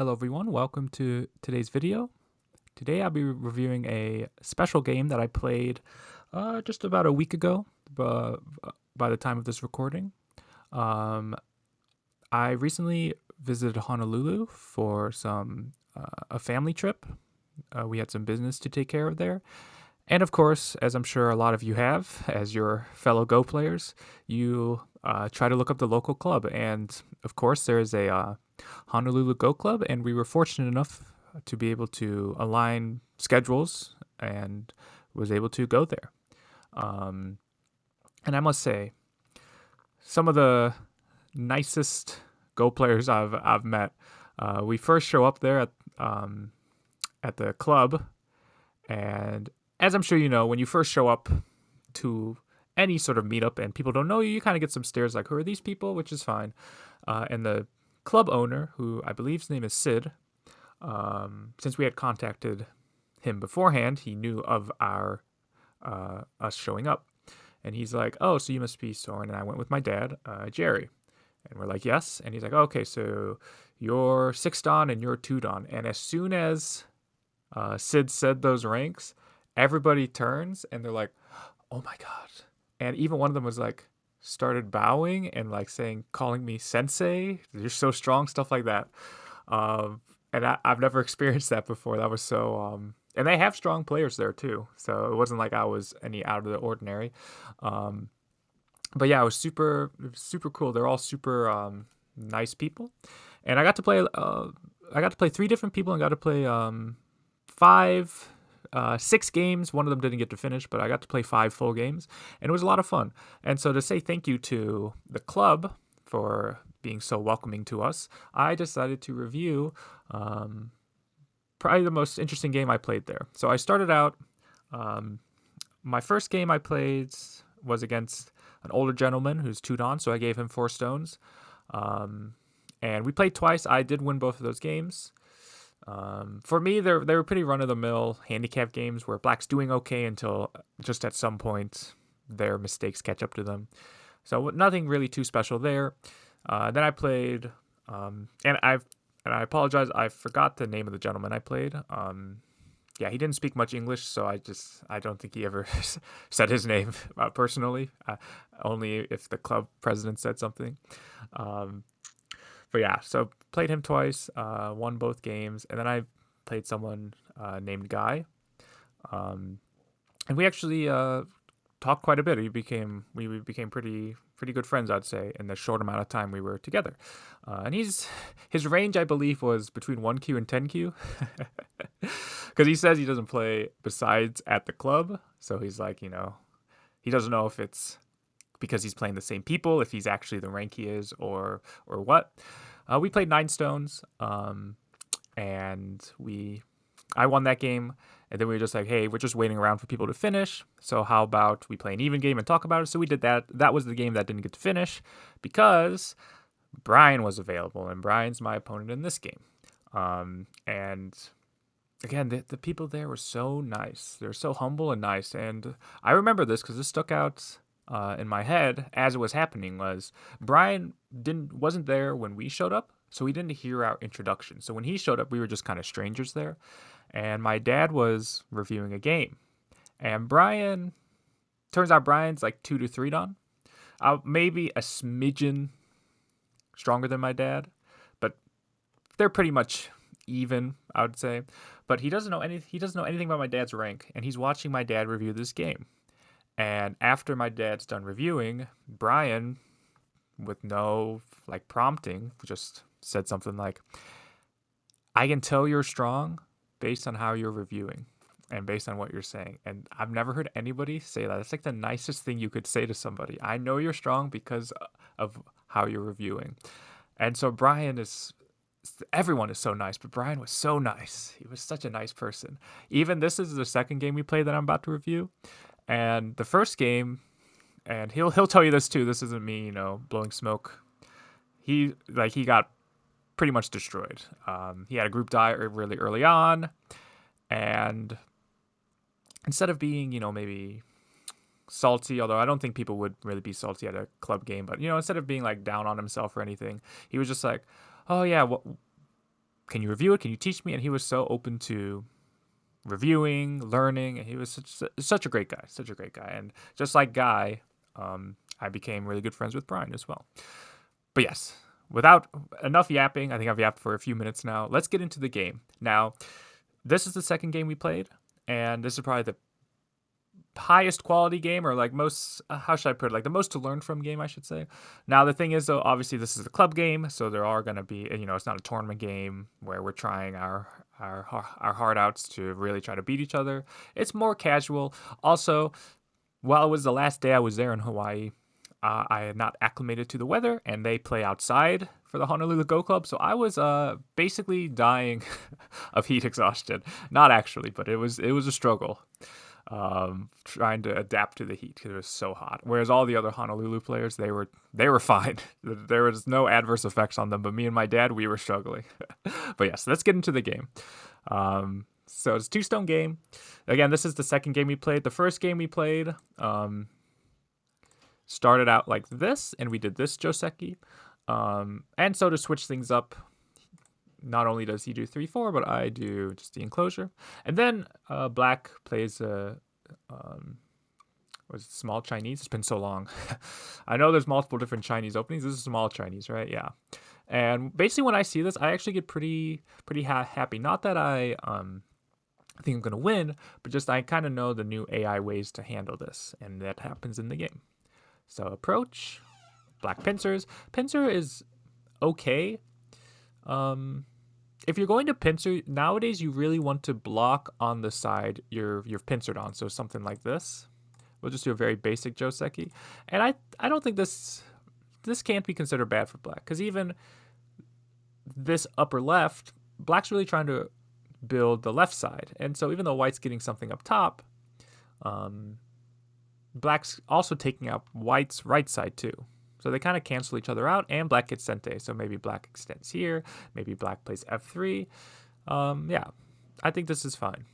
Hello everyone, welcome to today's video. Today I'll be reviewing a special game that I played just about a week ago by the time of this recording. Um, I recently visited Honolulu for a family trip. We had some business to take care of there. And of course, as I'm sure a lot of you have, as your fellow Go players, you try to look up the local club. And of course, there is a Honolulu Go Club, and we were fortunate enough to be able to align schedules and was able to go there. And I must say, some of the nicest Go players I've met. We first show up there at the club, and as I'm sure you know, when you first show up to any sort of meetup and people don't know you, you kind of get some stares like, who are these people? Which is fine. And the club owner, who I believe his name is Sid, since we had contacted him beforehand, he knew of us showing up. And he's like, oh, so you must be Soren. And I went with my dad, Jerry. And we're like, yes. And he's like, okay, so you're 6 Dan and you're 2 Dan. And as soon as Sid said those ranks, everybody turns and they're like, oh my God. And even one of them was like, started bowing and like calling me sensei. You're so strong, stuff like that. And I've never experienced that before. That was so, and they have strong players there too. So it wasn't like I was any out of the ordinary. But yeah, it was super cool. They're all super nice people. And I got to play 3 different people and got to play 6 games. One of them didn't get to finish, but I got to play 5 full games, and it was a lot of fun. And so to say thank you to the club for being so welcoming to us, I decided to review probably the most interesting game I played there. So I started out, my first game I played was against an older gentleman who's 2 Dan, so I gave him 4 stones. And we played twice. I did win both of those games. For me, they were pretty run-of-the-mill handicap games where black's doing okay until just at some point their mistakes catch up to them. So nothing really too special there. Then I played, and I apologize, I forgot the name of the gentleman I played. Yeah, he didn't speak much English, so I don't think he ever said his name personally. Only if the club president said something. But yeah, so played him twice, won both games, and then I played someone named Guy, and we actually talked quite a bit. We became pretty good friends, I'd say, in the short amount of time we were together. And his range, I believe, was between 1Q and 10Q, because he says he doesn't play besides at the club. So he's like, he doesn't know if it's because he's playing the same people, if he's actually the rank he is, or what. We played 9 stones, and I won that game, and then we were just like, hey, we're just waiting around for people to finish, so how about we play an even game and talk about it? So we did that. That was the game that didn't get to finish, because Bryan was available, and Bryan's my opponent in this game. And again, the people there were so nice. They're so humble and nice, and I remember this because this stuck out in my head as it was happening. Was Bryan wasn't there when we showed up, so he didn't hear our introduction. So when he showed up, we were just kind of strangers there, and my dad was reviewing a game, and turns out Bryan's like 2 to 3 Dan, maybe a smidgen stronger than my dad, but they're pretty much even, I would say. But he doesn't know anything about my dad's rank, and he's watching my dad review this game. And after my dad's done reviewing, Bryan, with no prompting, just said something like, I can tell you're strong based on how you're reviewing and based on what you're saying. And I've never heard anybody say that. It's like the nicest thing you could say to somebody. I know you're strong because of how you're reviewing. And so everyone is so nice, but Bryan was so nice. He was such a nice person. Even this is the second game we played that I'm about to review. And the first game, and he'll tell you this too. This isn't me, blowing smoke. He got pretty much destroyed. He had a group die really early on, and instead of being, maybe salty, although I don't think people would really be salty at a club game, but instead of being down on himself or anything, he was just like, oh yeah, can you review it? Can you teach me? And he was so open to reviewing, learning. And he was such a great guy, And just like Guy, I became really good friends with Bryan as well. But yes, without enough yapping, I think I've yapped for a few minutes now. Let's get into the game. Now, this is the second game we played, and this is probably the highest quality game, or like most, how should I put it, like the most to learn from game, I should say. Now, the thing is, though, obviously this is a club game, so there are going to be, it's not a tournament game where we're trying our heart outs to really try to beat each other. It's more casual. Also, while it was the last day I was there in Hawaii, I had not acclimated to the weather, and they play outside for the Honolulu Go Club, so I was basically dying of heat exhaustion. Not actually, but it was a struggle trying to adapt to the heat because it was so hot. Whereas all the other Honolulu players, they were fine. There was no adverse effects on them, but me and my dad, we were struggling. But yes, let's get into the game. So it's a 2-stone game. Again, this is the second game we played. The first game we played started out like this, and we did this Joseki. And so to switch things up, not only does he do 3-4, but I do just the enclosure. And then Black plays small Chinese. It's been so long. I know there's multiple different Chinese openings. This is small Chinese, right? Yeah. And basically when I see this, I actually get pretty happy. Not that I think I'm going to win, but just I kind of know the new AI ways to handle this, and that happens in the game. So approach, Black pincers. Pincer is okay. If you're going to pincer, nowadays you really want to block on the side you're pincered on. So something like this. We'll just do a very basic Joseki. And I don't think this can't be considered bad for Black, because even this upper left, Black's really trying to build the left side. And so even though White's getting something up top, Black's also taking up White's right side too. So they kind of cancel each other out, and Black gets sente. So maybe Black extends here. Maybe Black plays f3. Yeah, I think this is fine.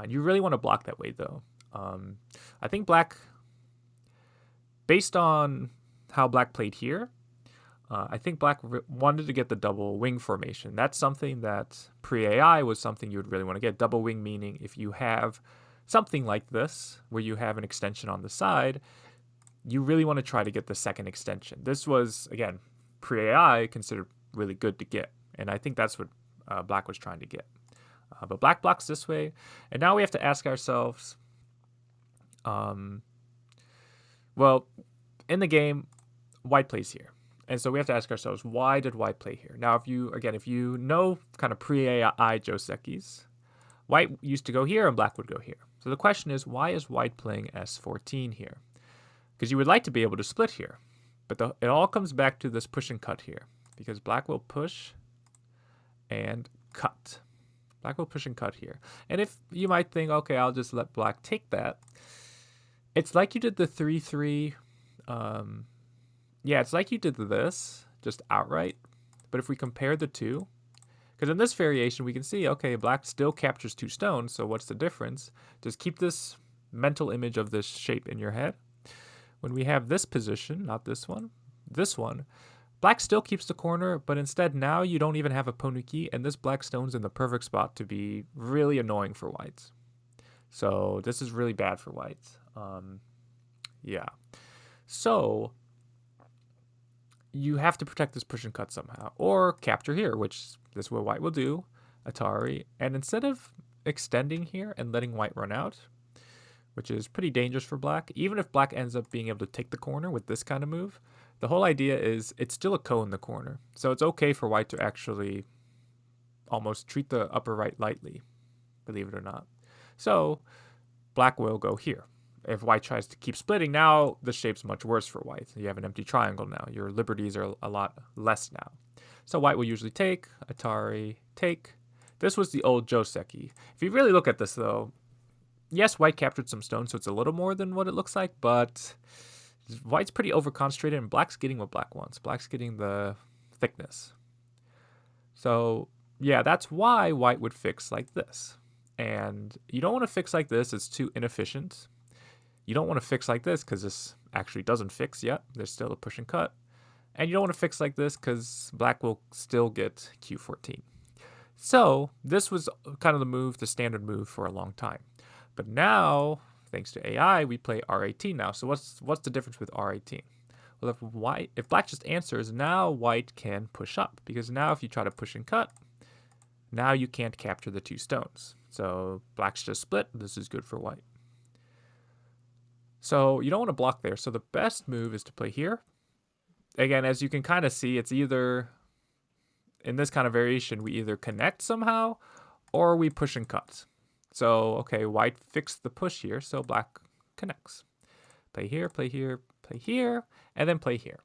You really want to block that way, though. I think Black, based on how Black played here, I think Black wanted to get the double wing formation. That's something that pre-AI was something you would really want to get. Double wing meaning if you have something like this, where you have an extension on the side, you really want to try to get the second extension. This was, again, pre-AI considered really good to get. And I think that's what Black was trying to get. But Black blocks this way. And now we have to ask ourselves, well, in the game, White plays here. And so we have to ask ourselves, why did White play here? Now, if you know kind of pre-AI Josekis, White used to go here and Black would go here. So the question is, why is White playing S14 here? Because you would like to be able to split here. But it all comes back to this push and cut here. Because Black will push and cut. Black will push and cut here. And if you might think, okay, I'll just let Black take that. It's like you did the 3-3. Yeah, it's like you did this, just outright. But if we compare the two, because in this variation, we can see, okay, Black still captures 2 stones. So what's the difference? Just keep this mental image of this shape in your head. When we have this position, not this one, Black still keeps the corner, but instead now you don't even have a Ponuki, and this Black stone's in the perfect spot to be really annoying for Whites. So this is really bad for Whites. Yeah. So you have to protect this push and cut somehow, or capture here, which this is what White will do, Atari, and instead of extending here and letting White run out, which is pretty dangerous for Black. Even if Black ends up being able to take the corner with this kind of move, the whole idea is it's still a ko in the corner. So it's okay for White to actually almost treat the upper right lightly, believe it or not. So Black will go here. If White tries to keep splitting, now the shape's much worse for White. You have an empty triangle now. Your liberties are a lot less now. So White will usually take, Atari, take. This was the old Joseki. If you really look at this, though, yes, White captured some stones, so it's a little more than what it looks like, but White's pretty overconcentrated, and Black's getting what Black wants. Black's getting the thickness. So, yeah, that's why White would fix like this. And you don't want to fix like this. It's too inefficient. You don't want to fix like this because this actually doesn't fix yet. There's still a push and cut. And you don't want to fix like this because Black will still get Q14. So this was kind of the standard move for a long time. But now, thanks to AI, we play R18 now. So what's the difference with R18? Well, if black just answers, now white can push up, because now if you try to push and cut, now you can't capture the 2 stones. So black's just split. This is good for white. So you don't want to block there. So the best move is to play here. Again, as you can kind of see, it's either, in this kind of variation, we either connect somehow or we push and cut. So, okay, white fixed the push here, so black connects. Play here, play here, play here, and then play here.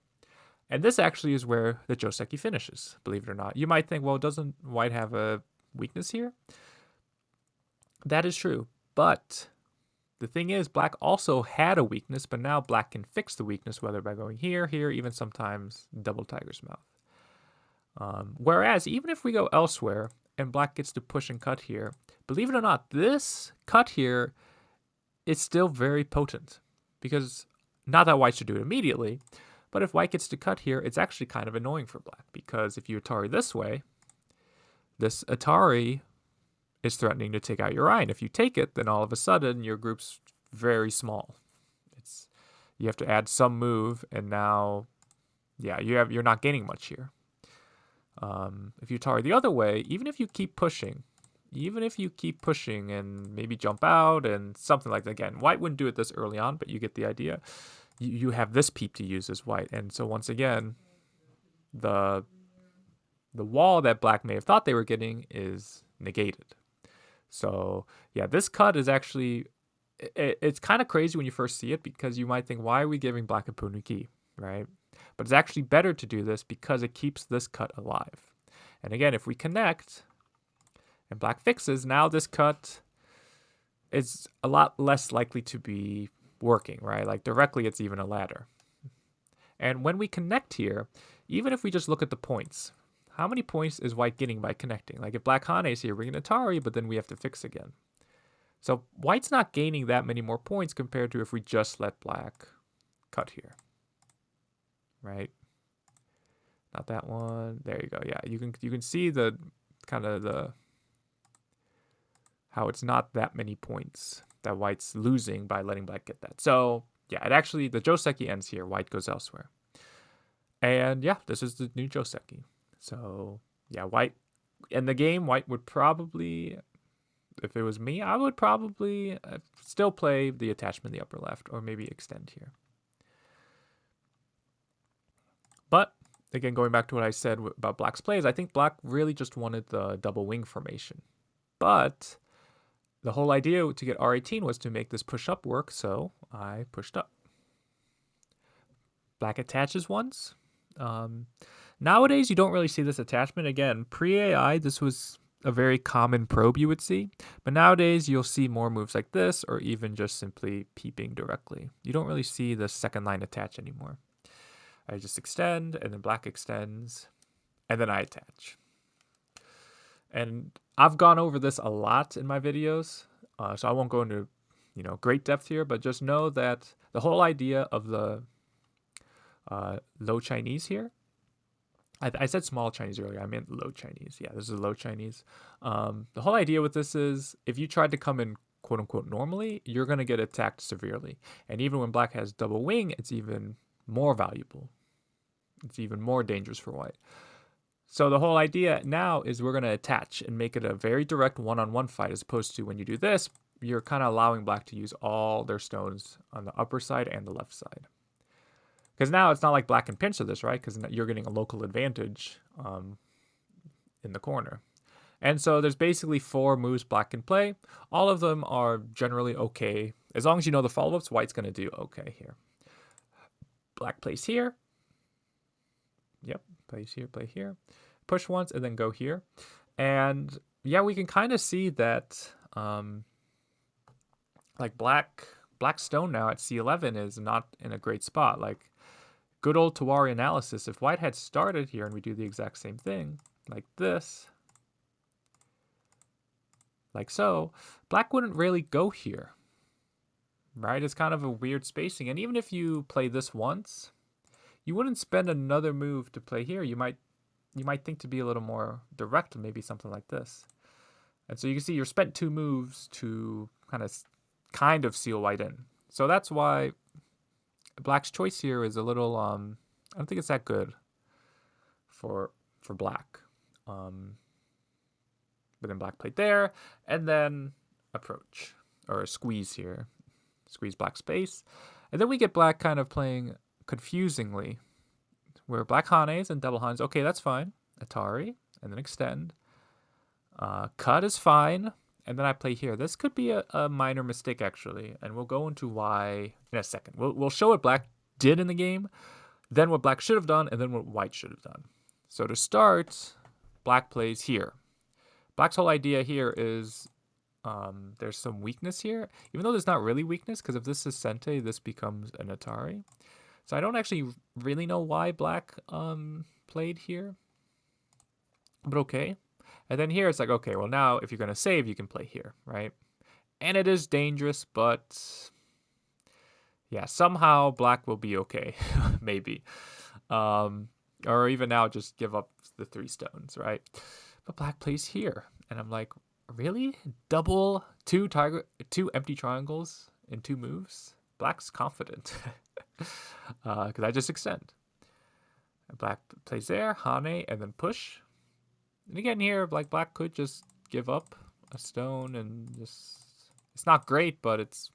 And this actually is where the Joseki finishes, believe it or not. You might think, well, doesn't white have a weakness here? That is true, but the thing is, black also had a weakness, but now black can fix the weakness, whether by going here, here, even sometimes double tiger's mouth. Whereas, even if we go elsewhere and black gets to push and cut here, believe it or not, this cut here is still very potent. Because, not that white should do it immediately, but if white gets to cut here, it's actually kind of annoying for black. Because if you Atari this way, this Atari is threatening to take out your eye. And if you take it, then all of a sudden your group's very small. You have to add some move, and now, yeah, you're not gaining much here. If you Atari the other way, even if you keep pushing and maybe jump out and something like that, again, white wouldn't do it this early on, but you get the idea. You have this peep to use as white, and so once again, the wall that black may have thought they were getting is negated. So yeah, this cut is actually, it's kind of crazy when you first see it, because you might think, why are we giving black a Punuki, right? But it's actually better to do this because it keeps this cut alive. And again, if we connect and black fixes, now this cut is a lot less likely to be working, right? Like directly, it's even a ladder. And when we connect here, even if we just look at the points, how many points is white getting by connecting? Like if black Hane's here, we're going to Atari, but then we have to fix again. So white's not gaining that many more points compared to if we just let black cut here. Right? Not that one. There you go. Yeah, you can see the kind of how it's not that many points that white's losing by letting black get that. So yeah, it actually, the Joseki ends here. White goes elsewhere. And yeah, this is the new Joseki. So yeah, white in the game, white would probably, if it was me, I would probably still play the attachment in the upper left, or maybe extend here. But again, going back to what I said about black's plays, I think black really just wanted the double wing formation. But the whole idea to get R18 was to make this push up work, so I pushed up. Black attaches once. Nowadays, you don't really see this attachment. Again, pre-AI, this was a very common probe you would see. But nowadays, you'll see more moves like this, or even just simply peeping directly. You don't really see the second line attach anymore. I just extend, and then black extends, and then I attach. And I've gone over this a lot in my videos, so I won't go into great depth here, but just know that the whole idea of the low Chinese here, I said small Chinese earlier, I meant low Chinese. Yeah, this is low Chinese. The whole idea with this is if you tried to come in quote unquote normally, you're going to get attacked severely. And even when black has double wing, it's even more valuable. It's even more dangerous for white. So the whole idea now is we're going to attach and make it a very direct one-on-one fight, as opposed to when you do this, you're kind of allowing black to use all their stones on the upper side and the left side. Because now it's not like black can pinch to this, right? Because you're getting a local advantage in the corner. And so there's basically 4 moves black can play. All of them are generally okay. As long as you know the follow-ups, white's going to do okay here. Black plays here. Yep, plays here, play here. Push once and then go here. And yeah, we can kind of see that like black stone now at C11 is not in a great spot. Like good old Tawari analysis, if white had started here and we do the exact same thing, like this, like so, black wouldn't really go here, right? It's kind of a weird spacing. And even if you play this once, you wouldn't spend another move to play here. You might you might think to be a little more direct, maybe something like this. And so you can see you're spent 2 moves to kind of seal white in. So that's why black's choice here is a little I don't think it's that good for black. But then black played there, and then approach or squeeze here. Squeeze black space. And then we get black kind of playing confusingly, where black hanes and double hanes. Okay, that's fine. Atari, and then extend. Cut is fine, and then I play here. This could be a minor mistake, actually, and we'll go into why in a second. We'll show what black did in the game, then what black should have done, and then what white should have done. So to start, black plays here. Black's whole idea here is there's some weakness here, even though there's not really weakness, because if this is Sente, this becomes an Atari. So I don't actually really know why black played here, but okay. And then here it's like, okay, well now if you're going to save, you can play here, right? And it is dangerous, but yeah, somehow black will be okay, maybe. Or even now just give up the 3 stones, right? But black plays here, and I'm like, really? Double 2 empty triangles in 2 moves? Black's confident, because I just extend. And black plays there, hane, and then push. And again here, like black could just give up a stone and just, it's not great, but it's,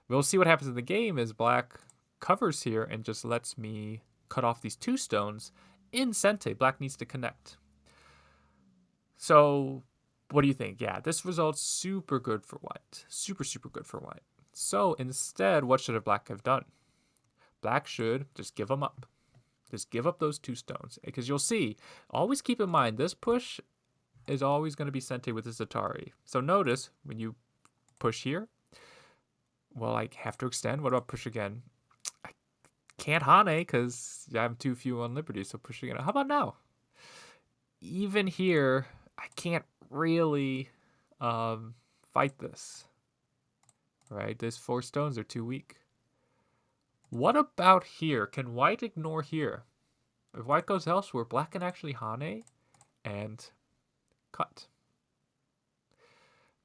we'll see what happens in the game is black covers here and just lets me cut off these 2 stones. In Sente, black needs to connect. So what do you think? Yeah, this result's super good for white. Super, super good for white. So instead, what should black have done? Black should just give them up. Just give up those 2 stones. Because you'll see, always keep in mind, this push is always going to be Sente with this Atari. So notice, when you push here, well, I have to extend. What about push again? I can't hane because I have too few on liberty, so push again. How about now? Even here, I can't really fight this. Right? These 4 stones are too weak. What about here? Can white ignore here? If white goes elsewhere, black can actually hane and cut.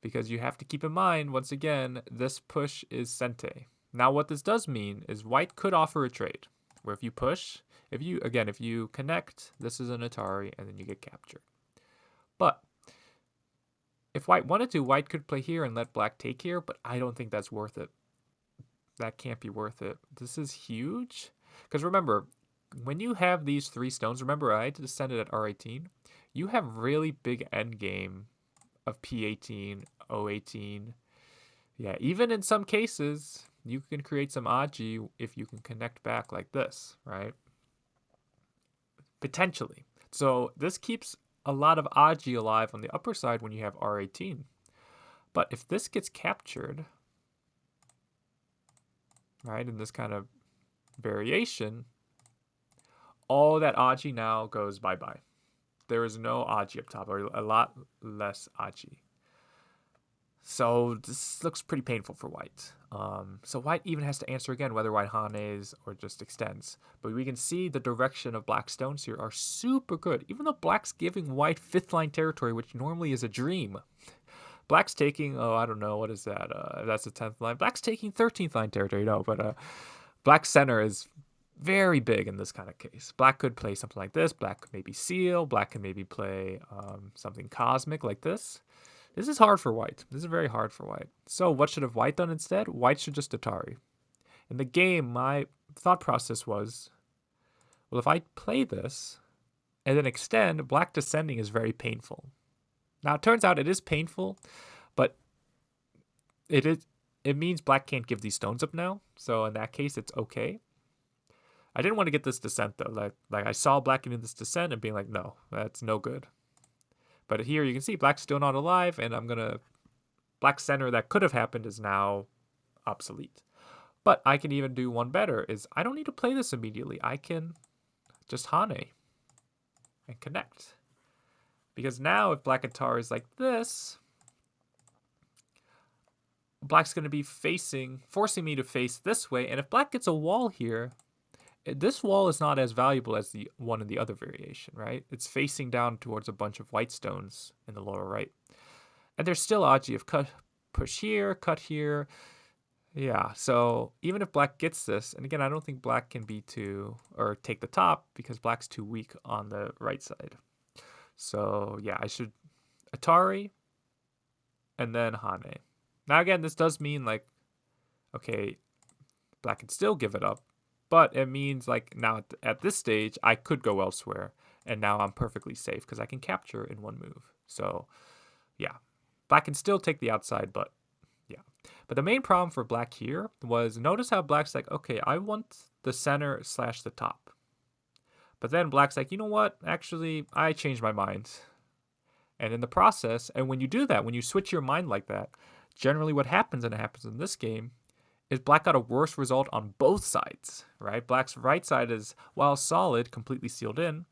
Because you have to keep in mind, once again, this push is Sente. Now what this does mean is white could offer a trade. Where if you push, if you connect, this is an Atari, and then you get captured. But if white wanted to, white could play here and let black take here, but I don't think that's worth it. That can't be worth it. This is huge. Because remember, when you have these 3 stones, remember I descended at R18, you have really big endgame of P18, O18. Yeah, even in some cases, you can create some Aji if you can connect back like this, right? Potentially. So this keeps a lot of Aji alive on the upper side when you have R18. But if this gets captured, right, in this kind of variation, all that Aji now goes bye-bye. There is no Aji up top, or a lot less Aji. So this looks pretty painful for white. So white even has to answer again whether white hanes or just extends. But we can see the direction of black stones here are super good. Even though black's giving white 5th line territory, which normally is a dream. Black's taking, I don't know, what is that? That's the 10th line. Black's taking 13th line territory, no, but black's center is very big in this kind of case. Black could play something like this. Black could maybe seal. Black can maybe play something cosmic like this. This is hard for white. This is very hard for white. So what should have white done instead? White should just Atari. In the game, my thought process was, well, if I play this and then extend, black descending is very painful. Now, it turns out it is painful, but it means black can't give these stones up now. So in that case, it's okay. I didn't want to get this descent, though. Like I saw black getting this descent and being like, no, that's no good. But here you can see black's still not alive, and black center that could have happened is now obsolete. But I can even do one better, is I don't need to play this immediately. I can just hane and connect. Because now if black Atari is like this, black's going to be forcing me to face this way. And if black gets a wall here, This wall is not as valuable as the one in the other variation, right? It's facing down towards a bunch of white stones in the lower right. And there's still Aji of push here, cut here. Yeah, so even if black gets this, and again, I don't think black can be or take the top because black's too weak on the right side. So yeah, I should Atari and then Hane. Now again, this does mean like, okay, black can still give it up, but it means like now at this stage, I could go elsewhere, and now I'm perfectly safe because I can capture in one move. So yeah, black can still take the outside, but yeah. But the main problem for black here was, notice how black's like, okay, I want the center / the top. But then black's like, you know what? Actually, I changed my mind. And in the process, and when you do that, when you switch your mind like that, generally what happens, and it happens in this game, is black got a worse result on both sides, right? Black's right side is, while solid, completely sealed in,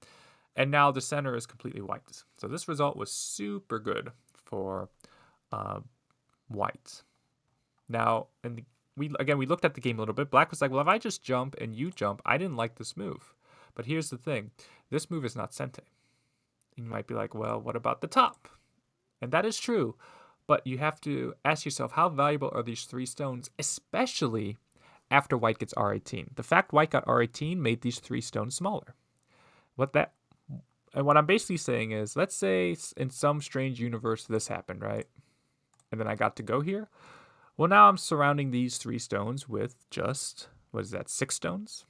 and now the center is completely white. So this result was super good for white. Now, we looked at the game a little bit. Black was like, well, if I just jump and you jump, I didn't like this move. But here's the thing. This move is not sente. You might be like, well, what about the top? And that is true. But you have to ask yourself, how valuable are these 3 stones, especially after white gets R18? The fact white got R18 made these 3 stones smaller. And what I'm basically saying is, let's say in some strange universe this happened, right? And then I got to go here. Well, now I'm surrounding these 3 stones with just, 6 stones?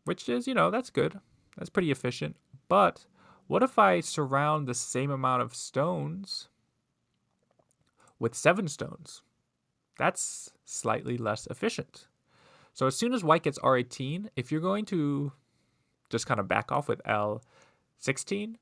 Which is, that's good. That's pretty efficient. But what if I surround the same amount of stones with 7 stones? That's slightly less efficient. So as soon as white gets R18, if you're going to just kind of back off with L16,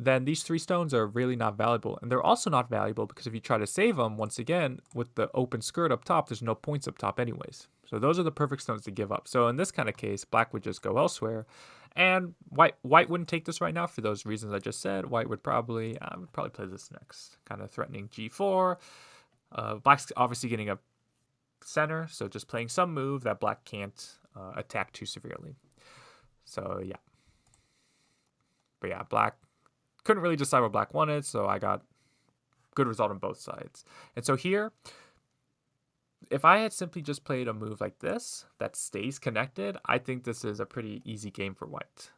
then these 3 stones are really not valuable. And they're also not valuable because if you try to save them, once again, with the open skirt up top, there's no points up top anyways. So those are the perfect stones to give up. So in this kind of case, black would just go elsewhere. And white wouldn't take this right now for those reasons I just said. White would probably play this next, kind of threatening G4. Black's obviously getting a center, so just playing some move that black can't attack too severely. So yeah. But yeah, black couldn't really decide what black wanted, so I got good result on both sides. And so here, if I had simply just played a move like this that stays connected, I think this is a pretty easy game for white.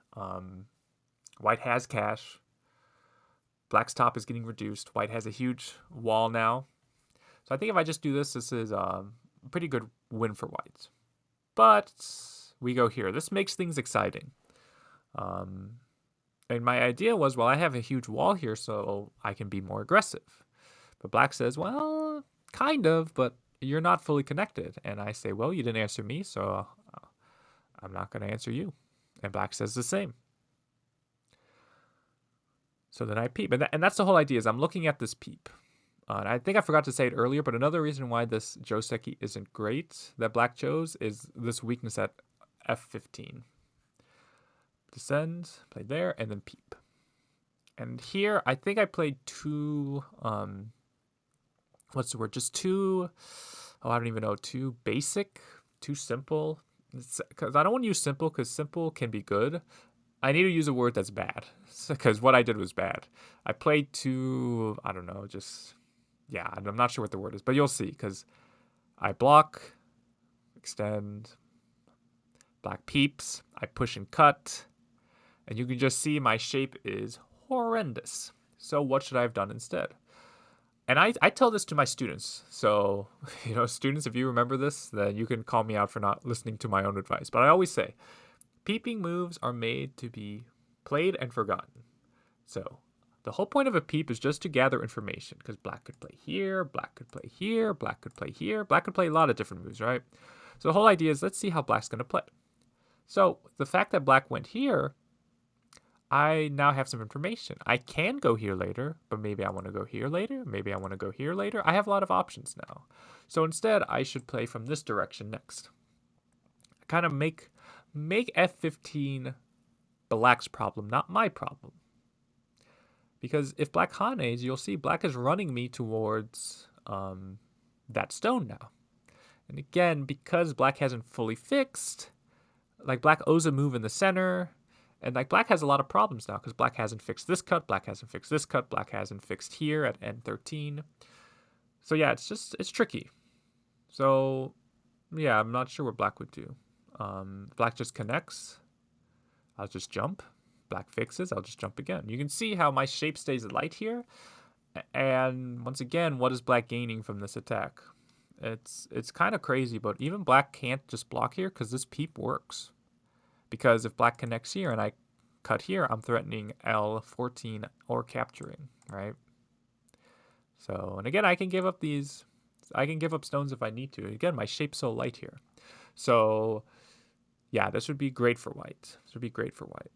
White has cash. Black's top is getting reduced. White has a huge wall now. So I think if I just do this, this is a pretty good win for white. But we go here. This makes things exciting. And my idea was, well, I have a huge wall here, so I can be more aggressive. But black says, well, kind of, but you're not fully connected. And I say, well, you didn't answer me, so I'm not going to answer you. And black says the same. So then I peep. And that's the whole idea, is I'm looking at this peep. And I think I forgot to say it earlier, but another reason why this Joseki isn't great that black chose is this weakness at F15. Descend, play there, and then peep. And here, I think I played too, just too, I don't even know, too basic, too simple. Because I don't want to use simple, because simple can be good. I need to use a word that's bad, because what I did was bad. I played too, I don't know, I'm not sure what the word is, but you'll see, because I block, extend, black peeps, I push and cut, and you can just see my shape is horrendous. So what should I have done instead? And I tell this to my students. So, students, if you remember this, then you can call me out for not listening to my own advice. But I always say, peeping moves are made to be played and forgotten. So the whole point of a peep is just to gather information, because black could play here, black could play here, black could play here, black could play a lot of different moves, right? So the whole idea is, let's see how black's going to play. So the fact that black went here, I now have some information. I can go here later, but maybe I want to go here later. Maybe I want to go here later. I have a lot of options now. So instead, I should play from this direction next. Kind of make F15 black's problem, not my problem. Because if black hanes, you'll see black is running me towards that stone now. And again, because black hasn't fully fixed, like black owes a move in the center, and like black has a lot of problems now because black hasn't fixed this cut, black hasn't fixed this cut, black hasn't fixed here at N13. So yeah, it's tricky. So yeah, I'm not sure what black would do. Black just connects. I'll just jump. Black fixes. I'll just jump again. You can see how my shape stays light here. And once again, what is black gaining from this attack? It's kind of crazy, but even black can't just block here because this peep works. Because if black connects here and I cut here, I'm threatening L14 or capturing, right? So, and again, I can give up these. I can give up stones if I need to. Again, my shape's so light here. So, yeah, this would be great for white. This would be great for white.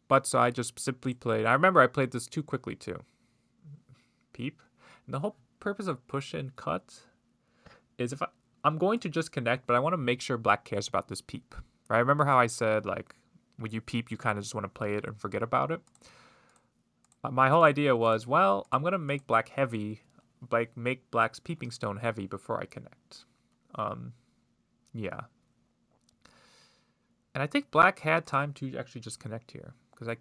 But so I just simply played. I remember I played this too quickly too. Peep. And the whole purpose of push and cut is if I'm going to just connect, but I want to make sure black cares about this peep. Right? Remember how I said, like, when you peep, you kind of just want to play it and forget about it? My whole idea was, well, I'm going to make black heavy, like make black's peeping stone heavy before I connect. Yeah. And I think black had time to actually just connect here. Because I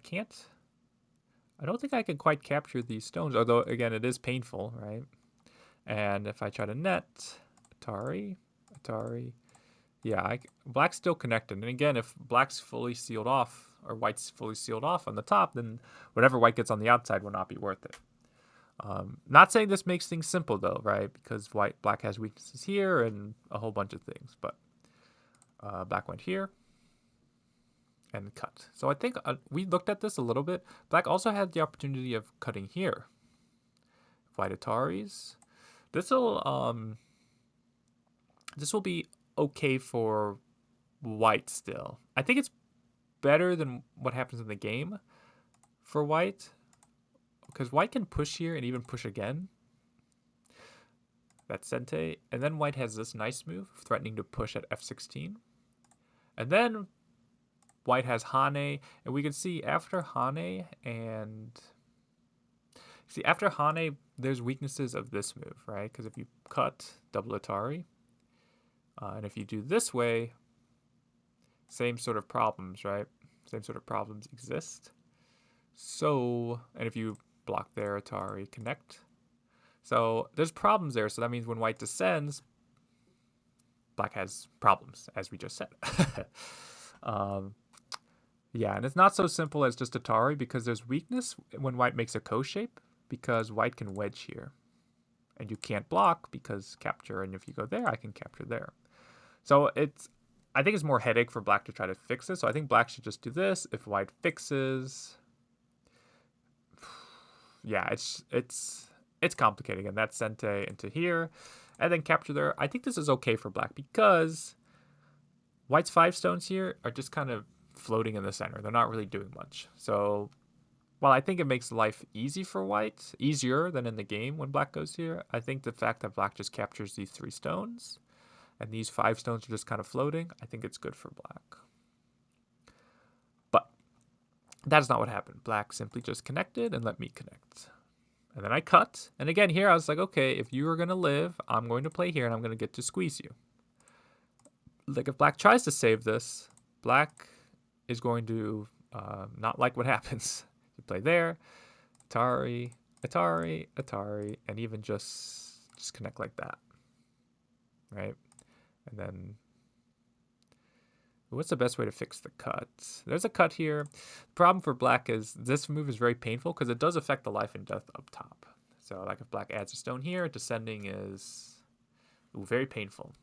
don't think I can quite capture these stones. Although, again, it is painful, right? And if I try to net, Atari. Yeah, black's still connected. And again, if black's fully sealed off, or white's fully sealed off on the top, then whatever white gets on the outside will not be worth it. Not saying this makes things simple, though, right? Because black has weaknesses here and a whole bunch of things. But black went here and cut. So I think we looked at this a little bit. Black also had the opportunity of cutting here. White Ataris. This will be okay for white still. I think it's better than what happens in the game for white, because white can push here and even push again. That's Sente. And then white has this nice move, threatening to push at F16. And then white has Hane, and we can see after Hane there's weaknesses of this move, right? Because if you cut, double Atari, and if you do this way, same sort of problems, right? Same sort of problems exist. So, and if you block there, Atari, connect. So there's problems there. So that means when white descends, black has problems, as we just said. Yeah, and it's not so simple as just Atari, because there's weakness when white makes a co-shape, because white can wedge here. And you can't block because capture, and if you go there, I can capture there. So I think it's more headache for black to try to fix this. So I think black should just do this. If white fixes, yeah, it's complicated. And that's Sente into here, and then capture there. I think this is okay for black because white's 5 stones here are just kind of floating in the center. They're not really doing much. So while I think it makes life easy for white, easier than in the game when black goes here, I think the fact that black just captures these 3 stones and these 5 stones are just kind of floating, I think it's good for black. But that is not what happened. Black simply just connected and let me connect. And then I cut. And again, here I was like, okay, if you are going to live, I'm going to play here and I'm going to get to squeeze you. Like if black tries to save this, black is going to not like what happens. You play there, Atari, and even just connect like that, right? And then what's the best way to fix the cut? There's a cut here. The problem for black is this move is very painful because it does affect the life and death up top. So like if black adds a stone here, descending is very painful.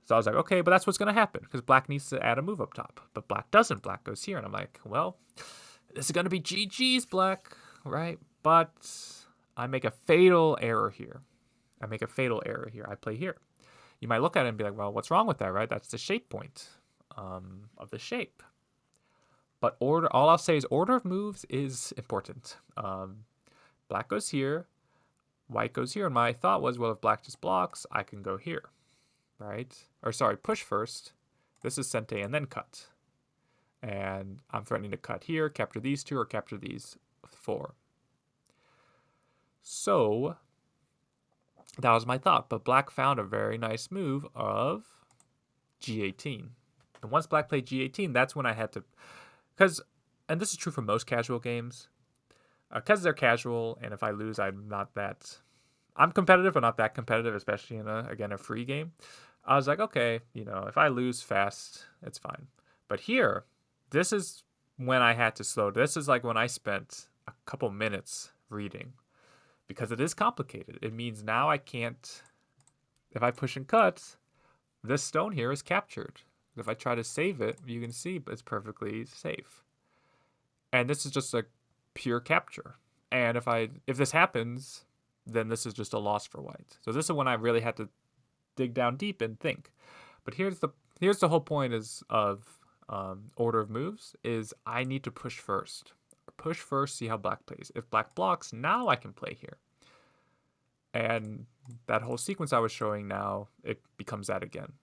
So I was like, okay, but that's what's going to happen because black needs to add a move up top. But black doesn't. Black goes here. And I'm like, well, this is going to be GG's, black, right? But I make a fatal error here. I play here. You might look at it and be like, well, what's wrong with that, right? That's the shape point of the shape. But all I'll say is order of moves is important. Black goes here. White goes here. And my thought was, well, if black just blocks, I can go here. Right? Or sorry, push first. This is Sente and then cut. And I'm threatening to cut here, capture these 2, or capture these 4. So that was my thought. But black found a very nice move of G18. And once black played g18, that's when I had to, because, and this is true for most casual games, because they're casual, and if I lose, I'm competitive, but not that competitive, especially in a free game. I was like, okay, if I lose fast, it's fine. But here, this is when I had to slow. This is like when I spent a couple minutes reading, because it is complicated. It means now I can't, if I push and cut, this stone here is captured. If I try to save it, you can see it's perfectly safe. And this is just a pure capture. And if this happens, then this is just a loss for white. So this is when I really had to dig down deep and think. But here's the whole point of order of moves is I need to push first. Push first, see how black plays. If black blocks, now I can play here. And that whole sequence I was showing now, it becomes that again.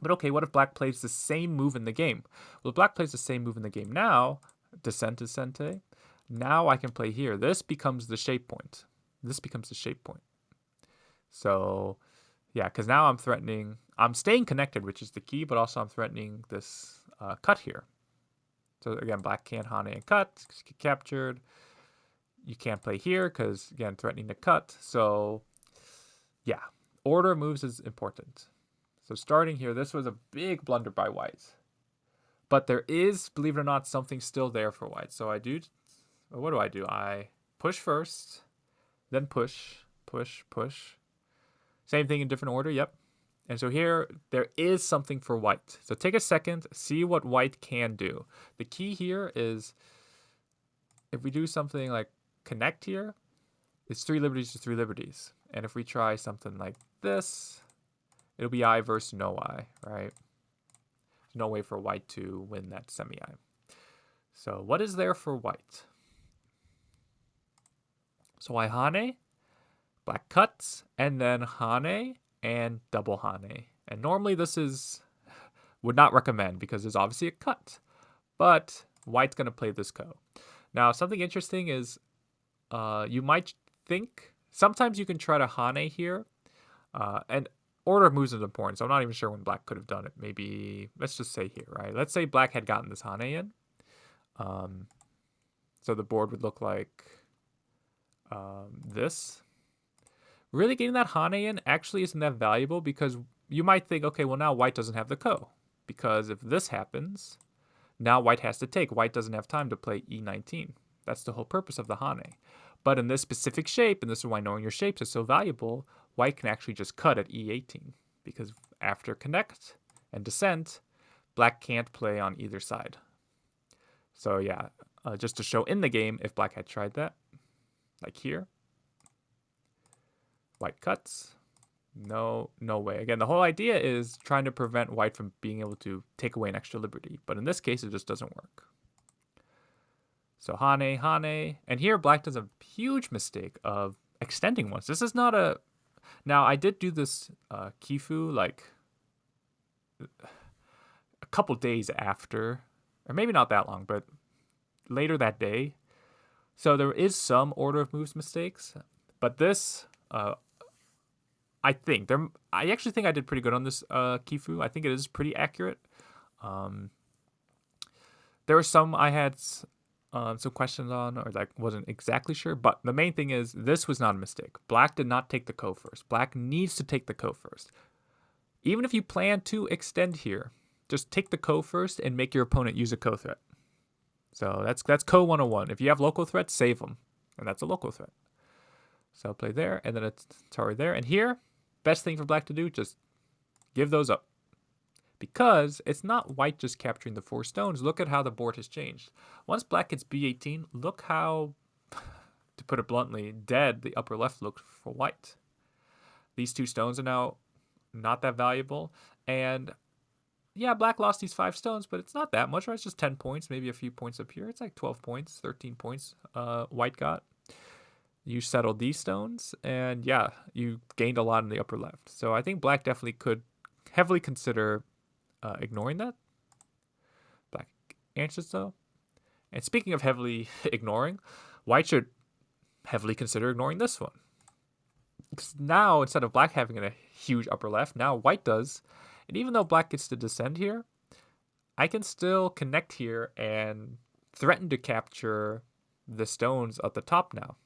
But okay, what if black plays the same move in the game? Well, if black plays the same move in the game now, descente, now I can play here. This becomes the shape point. This becomes the shape point. So, yeah, because now I'm staying connected, which is the key, but also I'm threatening this cut here. So again, black can't hane and cut, get captured. You can't play here because, again, threatening to cut. So, yeah, order of moves is important. So starting here, this was a big blunder by white. But there is, believe it or not, something still there for white. So what do? I push first, then push. Same thing in different order, yep. And so here, there is something for white. So take a second, see what white can do. The key here is, if we do something like connect here, it's 3 liberties to 3 liberties. And if we try something like this, it'll be I versus no I, right? There's no way for white to win that semi-I. So what is there for white? So I hane, black cuts, and then hane and double hane. And normally this would not recommend because there's obviously a cut. But white's going to play this ko. Now, something interesting is you might think, sometimes you can try to hane here. And order of moves is important, so I'm not even sure when black could have done it. Maybe, let's just say here, right? Let's say black had gotten this hane in. So the board would look like this. Really getting that hane in actually isn't that valuable because you might think, okay, well now white doesn't have the ko. Because if this happens, now white has to take. White doesn't have time to play e19. That's the whole purpose of the hane. But in this specific shape, and this is why knowing your shapes is so valuable, white can actually just cut at e18. Because after connect and descent, black can't play on either side. So yeah, just to show in the game, if black had tried that, like here, white cuts, no way. Again, the whole idea is trying to prevent white from being able to take away an extra liberty. But in this case, it just doesn't work. So hane, and here black does a huge mistake of extending once. This is not a, now I did do this kifu like a couple days after, or maybe not that long, but later that day. So there is some order of moves mistakes, but this, I actually think I did pretty good on this kifu. I think it is pretty accurate. There were some I had some questions on, or like wasn't exactly sure, but the main thing is this was not a mistake. Black did not take the ko first. Black needs to take the ko first. Even if you plan to extend here, just take the ko first and make your opponent use a ko threat. So that's ko 101. If you have local threats, save them, and that's a local threat. So I'll play there, and then it's already there. And here, best thing for black to do, just give those up. Because it's not white just capturing the 4 stones. Look at how the board has changed. Once black gets b18, look how, to put it bluntly, dead the upper left looked for white. These 2 stones are now not that valuable. And yeah, black lost these 5 stones, but it's not that much, right? It's just 10 points, maybe a few points up here. It's like 12 points, 13 points white got. You settled these stones, and yeah, you gained a lot in the upper left. So I think black definitely could heavily consider ignoring that. Black answers though. And speaking of heavily ignoring, white should heavily consider ignoring this one. Because now, instead of black having a huge upper left, now white does. And even though black gets to descend here, I can still connect here and threaten to capture the stones at the top now.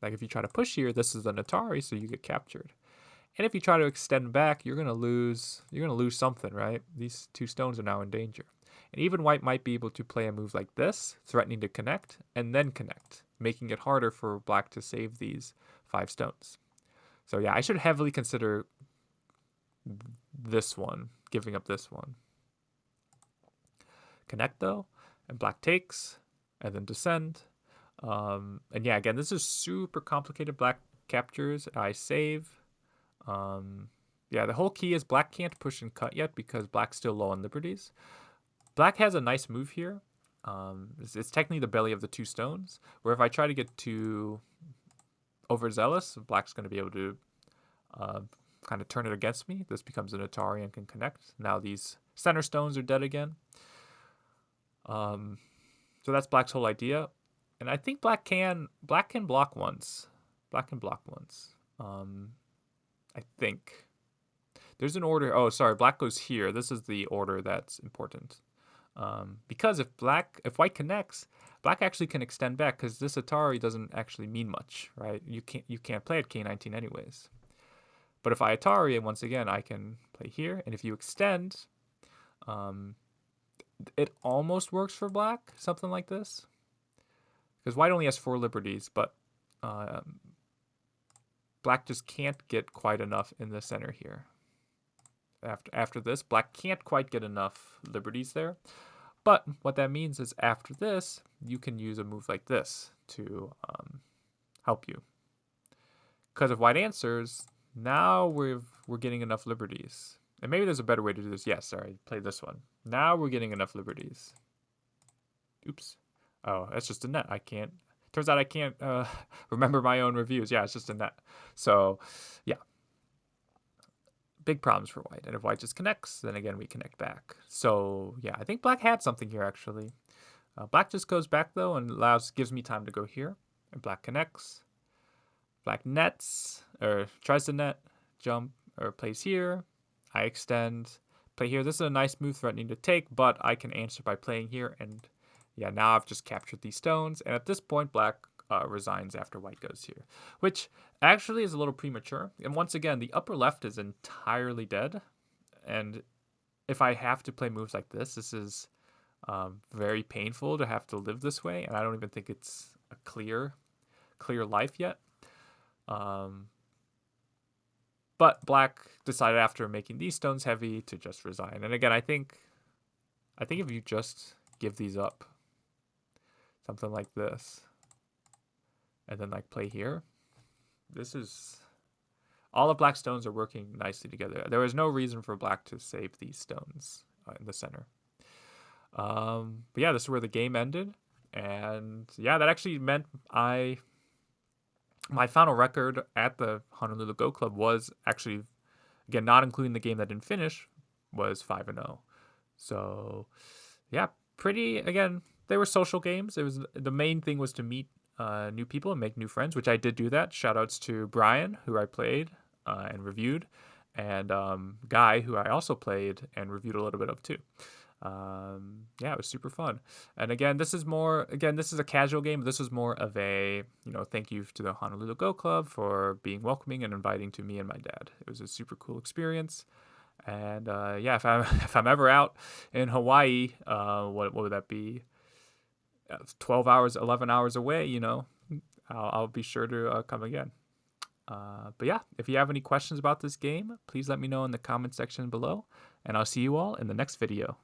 Like if you try to push here, this is an Atari, so you get captured. And if you try to extend back, you're gonna lose something, right? These 2 stones are now in danger. And even white might be able to play a move like this, threatening to connect, and then connect, making it harder for black to save these 5 stones. So yeah, I should heavily consider this one, giving up this one. Connect though, and black takes, and then descend. And yeah, again, this is super complicated. Black captures, I save. Yeah, the whole key is black can't push and cut yet because black's still low on liberties. Black has a nice move here. It's technically the belly of the 2 stones, where if I try to get too overzealous, black's going to be able to kind of turn it against me. This becomes an Atari and can connect. Now these center stones are dead again. So that's black's whole idea. And I think black can block once. Black can block once. I think. There's an order. Oh, sorry. Black goes here. This is the order that's important. Because if white connects, black actually can extend back because this Atari doesn't actually mean much, right? You can't play at K19 anyways. But if I Atari, and once again, I can play here. And if you extend, it almost works for black, something like this. Because white only has 4 liberties, but black just can't get quite enough in the center here. After this, black can't quite get enough liberties there. But what that means is after this, you can use a move like this to help you. Because if white answers, now we're getting enough liberties. And maybe there's a better way to do this. Yes, sorry, play this one. Now we're getting enough liberties. Oops. Oh, that's just a net. Turns out I can't remember my own reviews. Yeah, it's just a net. So, yeah. Big problems for white. And if white just connects, then again, we connect back. So, yeah, I think black had something here, actually. Black just goes back, though, and gives me time to go here. And black connects. Black nets, or tries to net, jump, or plays here. I extend, play here. This is a nice move threatening to take, but I can answer by playing here. And yeah, now I've just captured these stones. And at this point, black resigns after white goes here, which actually is a little premature. And once again, the upper left is entirely dead. And if I have to play moves like this is very painful to have to live this way. And I don't even think it's a clear life yet. But black decided after making these stones heavy to just resign. And again, I think if you just give these up, something like this, and then like play here, this is all of black's stones are working nicely together. There was no reason for black to save these stones in the center. But yeah, this is where the game ended. And yeah, that actually meant my final record at the Honolulu Go Club was actually, again, not including the game that didn't finish, was 5-0. So, yeah, again, they were social games. The main thing was to meet new people and make new friends, which I did do that. Shoutouts to Bryan, who I played and reviewed, and Guy, who I also played and reviewed a little bit of too. Yeah, it was super fun. And again, this is a casual game. This was more of a, thank you to the Honolulu Go Club for being welcoming and inviting to me and my dad. It was a super cool experience. And yeah, if I'm ever out in Hawaii, what would that be? 12 hours, 11 hours away, I'll be sure to come again. But yeah, if you have any questions about this game, please let me know in the comment section below, and I'll see you all in the next video.